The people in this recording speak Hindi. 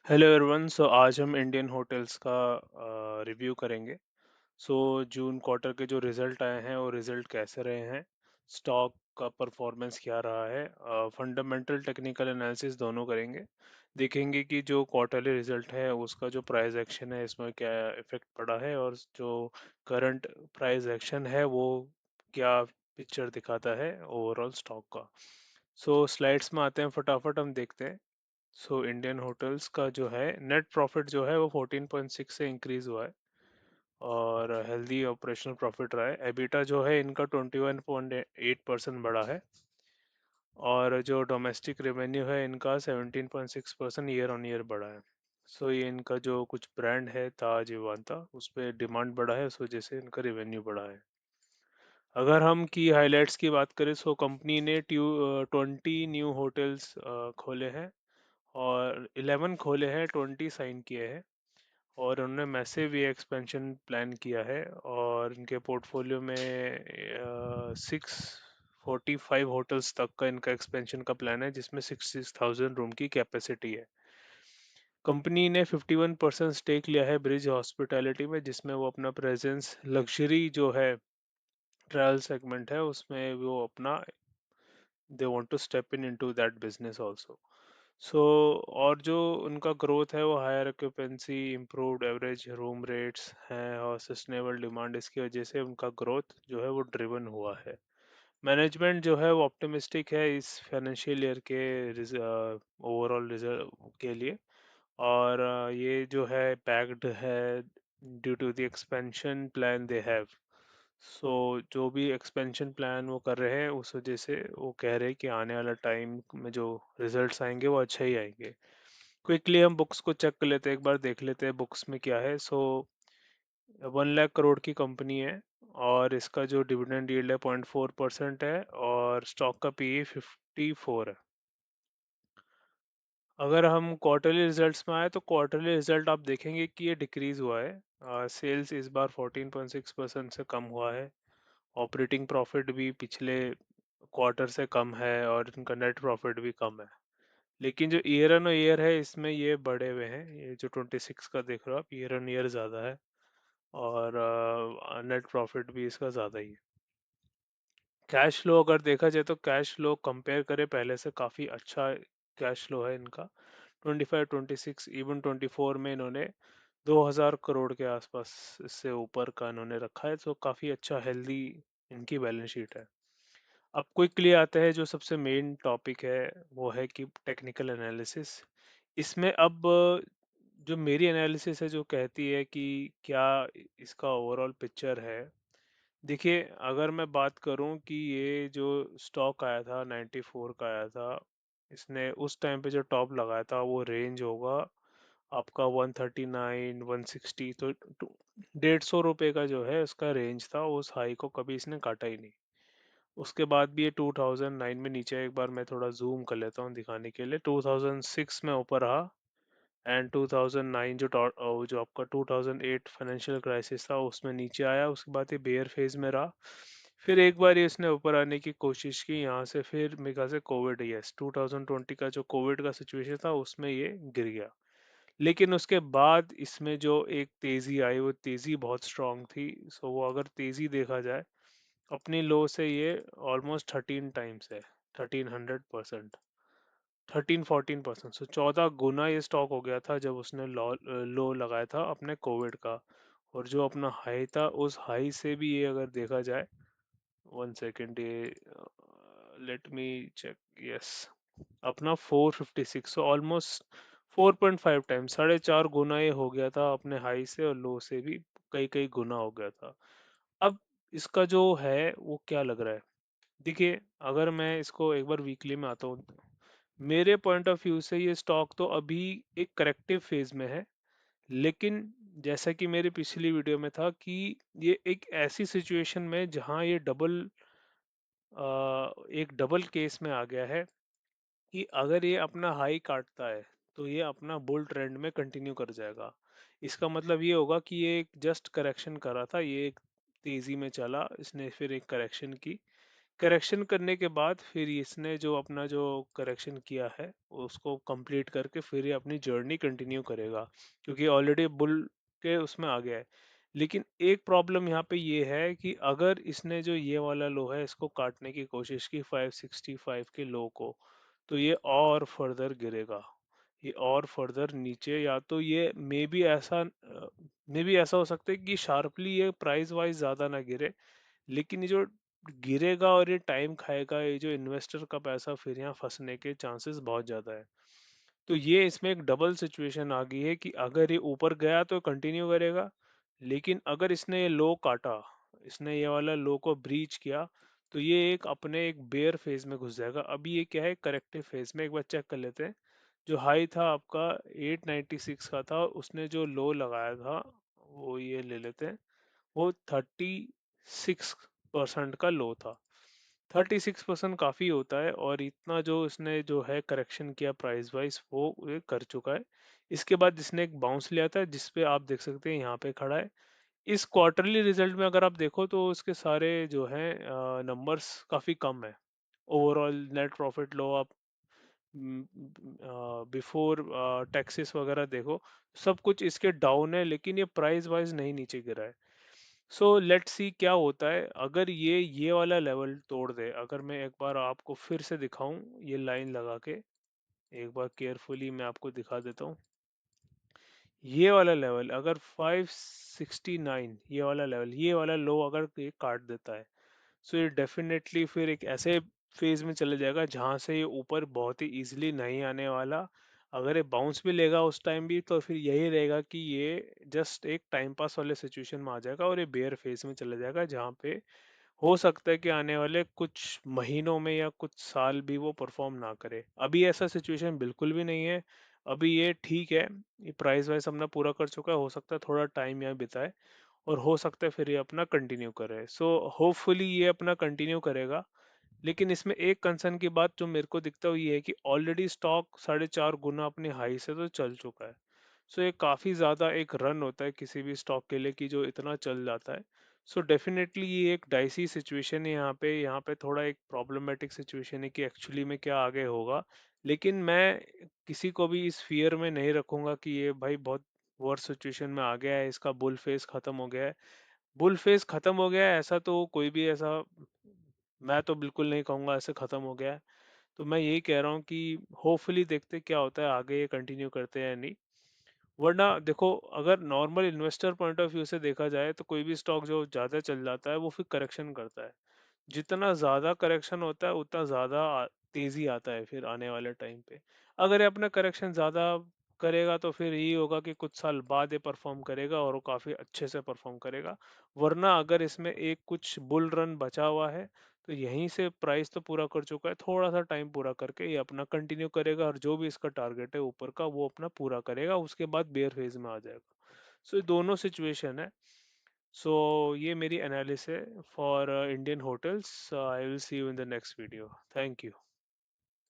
Hello everyone. आज हम इंडियन होटल्स का रिव्यू करेंगे। जून क्वार्टर के जो रिजल्ट आए हैं वो रिजल्ट कैसे रहे हैं, स्टॉक का परफॉर्मेंस क्या रहा है, फंडामेंटल टेक्निकल एनालिसिस दोनों करेंगे। देखेंगे कि जो क्वार्टरली रिजल्ट है उसका जो प्राइस एक्शन है इसमें क्या इफेक्ट पड़ा है, और जो करंट प्राइस एक्शन है वो क्या पिक्चर दिखाता है ओवरऑल स्टॉक का। स्लाइड्स में आते हैं, फटाफट हम देखते हैं। इंडियन होटल्स का जो है नेट प्रॉफिट जो है वो 14.6 से इंक्रीज हुआ है, और हेल्दी ऑपरेशनल प्रॉफिट रहा है। एबिटा जो है इनका 21.8% बढ़ा है, और जो डोमेस्टिक रेवेन्यू है इनका 17.6% ईयर ऑन ईयर बढ़ा है। ये इनका जो कुछ ब्रांड है ताज विवांता, उस पर डिमांड बढ़ा है, उस वजह से इनका रेवेन्यू बढ़ा है। अगर हम की हाइलाइट्स की बात करें, कंपनी ने 20 न्यू होटल्स खोले हैं, और 11 खोले हैं, 20 साइन किए हैं, और उन्होंने मैसिव ये एक्सपेंशन प्लान किया है। और इनके पोर्टफोलियो में 645 होटल्स तक का इनका एक्सपेंशन का प्लान है, जिसमें 66,000 रूम की कैपेसिटी है। कंपनी ने 51% स्टेक लिया है ब्रिज हॉस्पिटैलिटी में, जिसमें वो अपना प्रेजेंस लग्जरी जो है ट्रैवल सेगमेंट है उसमें वो अपना they want to step in into that business also. So और जो उनका ग्रोथ है वो higher occupancy, improved average room rates हैं, और सस्टेनेबल डिमांड, इसकी वजह से उनका ग्रोथ जो है वो ड्रिवन हुआ है। मैनेजमेंट जो है वो ऑप्टिमिस्टिक है इस फाइनेंशियल ईयर के ओवरऑल रिजल्ट के लिए, और ये जो है पैक्ड है due to the expansion plan they have. जो भी एक्सपेंशन प्लान वो कर रहे हैं उस वजह से वो कह रहे हैं कि आने वाला टाइम में जो रिजल्ट्स आएंगे वो अच्छे ही आएंगे। क्विकली हम बुक्स को चेक कर लेते हैं, एक बार देख लेते हैं बुक्स में क्या है। 1 लाख करोड़ की कंपनी है, और इसका जो डिविडेंड यील्ड है 0.4% है, और स्टॉक का पीई 54 है। अगर हम क्वार्टरली रिजल्ट्स में आए तो क्वार्टरली रिजल्ट आप देखेंगे कि ये डिक्रीज हुआ है। सेल्स इस बार 14.6% से कम हुआ है। ऑपरेटिंग प्रॉफिट भी पिछले क्वार्टर से कम है, और इनका नेट प्रॉफिट भी कम है। लेकिन जो ईयर ऑन ईयर है इसमें ये बढ़े हुए हैं, ये जो 26 का देख रहे हो आप, ईयर ऑन ईयर ज़्यादा है, और नेट प्रॉफिट भी इसका ज़्यादा ही है। कैश फ्लो अगर देखा जाए तो कैश फ्लो कंपेयर करें पहले से काफ़ी अच्छा कैश फ्लो है इनका। 25, 26, इवन 24 में इन्होंने 2,000 करोड़ के आसपास, इससे ऊपर का इन्होंने रखा है, तो काफ़ी अच्छा हेल्दी इनकी बैलेंस शीट है। अब क्विकली आते हैं जो सबसे मेन टॉपिक है, वो है कि टेक्निकल एनालिसिस। इसमें अब जो मेरी एनालिसिस है जो कहती है कि क्या इसका ओवरऑल पिक्चर है। देखिए, अगर मैं बात करूं कि ये जो स्टॉक आया था 94 का आया था, इसने उस टाइम पे जो टॉप लगाया था वो रेंज होगा आपका 139 160, तो 150 रुपये का जो है उसका रेंज था। उस हाई को कभी इसने काटा ही नहीं। उसके बाद भी ये 2009 में नीचे, एक बार मैं थोड़ा जूम कर लेता हूँ दिखाने के लिए, 2006 में ऊपर रहा, एंड 2009 जो आपका 2008 फाइनेंशियल क्राइसिस था उसमें नीचे आया। उसके बाद ये बेयर फेज में रहा, फिर एक बार ये इसने ऊपर आने की कोशिश की यहाँ से, फिर मेरे ख्याल से कोविड, यस 2020 का जो कोविड का सिचुएशन था उसमें ये गिर गया। लेकिन उसके बाद इसमें जो एक तेजी आई वो तेजी बहुत स्ट्रांग थी। वो अगर तेजी देखा जाए, अपनी लो से ये ऑलमोस्ट 13 टाइम्स है, 1300%, 13-14%। 14 गुना ये स्टॉक हो गया था जब उसने लो लगाया था अपने कोविड का। और जो अपना हाई था उस हाई से भी ये अगर देखा जाए, 1 सेकेंड, ये लेट मी चेक, यस, अपना 456, ऑलमोस्ट 4.5 टाइम्स, 4.5 गुना ये हो गया था अपने हाई से, और लो से भी कई कई गुना हो गया था। अब इसका जो है वो क्या लग रहा है, देखिए, अगर मैं इसको एक बार वीकली में आता हूँ, मेरे पॉइंट ऑफ व्यू से ये स्टॉक तो अभी एक करेक्टिव फेज में है। लेकिन जैसा कि मेरी पिछली वीडियो में था कि ये एक ऐसी सिचुएशन में जहां ये एक डबल केस में आ गया है, कि अगर ये अपना हाई काटता है तो ये अपना बुल ट्रेंड में कंटिन्यू कर जाएगा। इसका मतलब ये होगा कि ये एक जस्ट करेक्शन कर रहा था, ये एक तेजी में चला, इसने फिर एक करेक्शन की, करेक्शन करने के बाद फिर इसने जो अपना जो करेक्शन किया है उसको कंप्लीट करके फिर ये अपनी जर्नी कंटिन्यू करेगा, क्योंकि ऑलरेडी बुल के उसमें आ गया है। लेकिन एक प्रॉब्लम यहाँ पे ये है कि अगर इसने जो ये वाला लो है इसको काटने की कोशिश की 565 के लो को, तो ये और फर्दर गिरेगा। ये और फर्दर नीचे, या तो ये मे बी ऐसा हो सकता है कि शार्पली ये प्राइस वाइज ज्यादा ना गिरे, लेकिन ये जो गिरेगा और ये टाइम खाएगा, ये जो इन्वेस्टर का पैसा फिर यहाँ फंसने के चांसेस बहुत ज्यादा है। तो ये इसमें एक डबल सिचुएशन आ गई है कि अगर ये ऊपर गया तो कंटिन्यू करेगा, लेकिन अगर इसने ये लो काटा, इसने ये वाला लो को ब्रीच किया, तो ये एक अपने एक बेयर फेज में घुस जाएगा। अभी ये क्या है, करेक्टिव फेज में। एक बार चेक कर लेते हैं। जो हाई था आपका 896 का था, उसने जो लो लगाया था वो ये ले लेते हैं, वो 36% का लो था। 36% काफी होता है, और इतना जो इसने जो है करेक्शन किया प्राइस वाइज वो ये कर चुका है। इसके बाद इसने एक बाउंस लिया था जिसपे आप देख सकते हैं यहाँ पे खड़ा है। इस क्वार्टरली रिजल्ट में अगर आप देखो तो इसके सारे जो हैं नंबर्स काफी कम है। ओवरऑल नेट प्रॉफिट लो आप बिफोर टैक्सेस वगैरह देखो, सब कुछ इसके डाउन है, लेकिन ये प्राइस वाइज नहीं नीचे गिरा है। सो लेट्स सी क्या होता है अगर ये वाला लेवल तोड़ दे। अगर मैं एक बार आपको फिर से दिखाऊं ये लाइन लगा के, एक बार केयरफुली मैं आपको दिखा देता हूँ। ये वाला लेवल अगर 569, ये वाला लेवल, ये वाला लो अगर ये काट देता है, सो ये डेफिनेटली फिर एक ऐसे फेज में चले जाएगा जहां से ये ऊपर बहुत ही इजीली नहीं आने वाला। अगर ये बाउंस भी लेगा उस टाइम भी, तो फिर यही रहेगा कि ये जस्ट एक टाइम पास वाले सिचुएशन में आ जाएगा और ये बेयर फेज में चले जाएगा, जहाँ पे हो सकता है कि आने वाले कुछ महीनों में या कुछ साल भी वो परफॉर्म ना करे। अभी ऐसा सिचुएशन बिल्कुल भी नहीं है। अभी ये ठीक है, ये प्राइस वाइज अपना पूरा कर चुका है, हो सकता है थोड़ा टाइम यहाँ बिताए, और हो सकता है फिर ये अपना कंटिन्यू करे। सो होपफुली ये अपना कंटिन्यू करेगा। लेकिन इसमें एक कंसर्न की बात जो मेरे को दिखता है वो ये है कि ऑलरेडी स्टॉक 4.5 गुना अपनी हाई से तो चल चुका है। सो ये काफी ज्यादा एक रन होता है किसी भी स्टॉक के लिए कि जो इतना चल जाता है। सो डेफिनेटली ये एक डाइसी सिचुएशन है यहाँ पे थोड़ा एक प्रॉब्लमेटिक सिचुएशन है कि एक्चुअली में क्या आगे होगा। लेकिन मैं किसी को भी इस फियर में नहीं रखूंगा कि ये भाई बहुत वर्स्ट सिचुएशन में आ गया है, इसका बुल फेस खत्म हो गया है। बुल फेस खत्म हो गया है ऐसा तो कोई भी ऐसा, मैं तो बिल्कुल नहीं कहूंगा ऐसे खत्म हो गया है। तो मैं यही कह रहा हूँ कि होपफुली देखते क्या होता है आगे, ये कंटिन्यू करते हैं या नहीं। वरना देखो, अगर normal investor point of view से देखा जाए तो कोई भी स्टॉक जो ज्यादा चल जाता है वो फिर करेक्शन करता है। जितना ज्यादा करेक्शन होता है उतना ज्यादा तेजी आता है फिर आने वाले टाइम पे। अगर ये अपना करेक्शन ज्यादा करेगा तो फिर यही होगा कि कुछ साल बाद ये परफॉर्म करेगा और वो काफी अच्छे से परफॉर्म करेगा। वरना अगर इसमें एक कुछ बुल रन बचा हुआ है, तो यहीं से प्राइस तो पूरा कर चुका है, थोड़ा सा टाइम पूरा करके ये अपना कंटिन्यू करेगा, और जो भी इसका टारगेट है ऊपर का वो अपना पूरा करेगा, उसके बाद बेयर फेज में आ जाएगा। सो ये दोनों सिचुएशन है। सो ये मेरी एनालिसिस है for Indian hotels. I will see you in the next video. Thank you.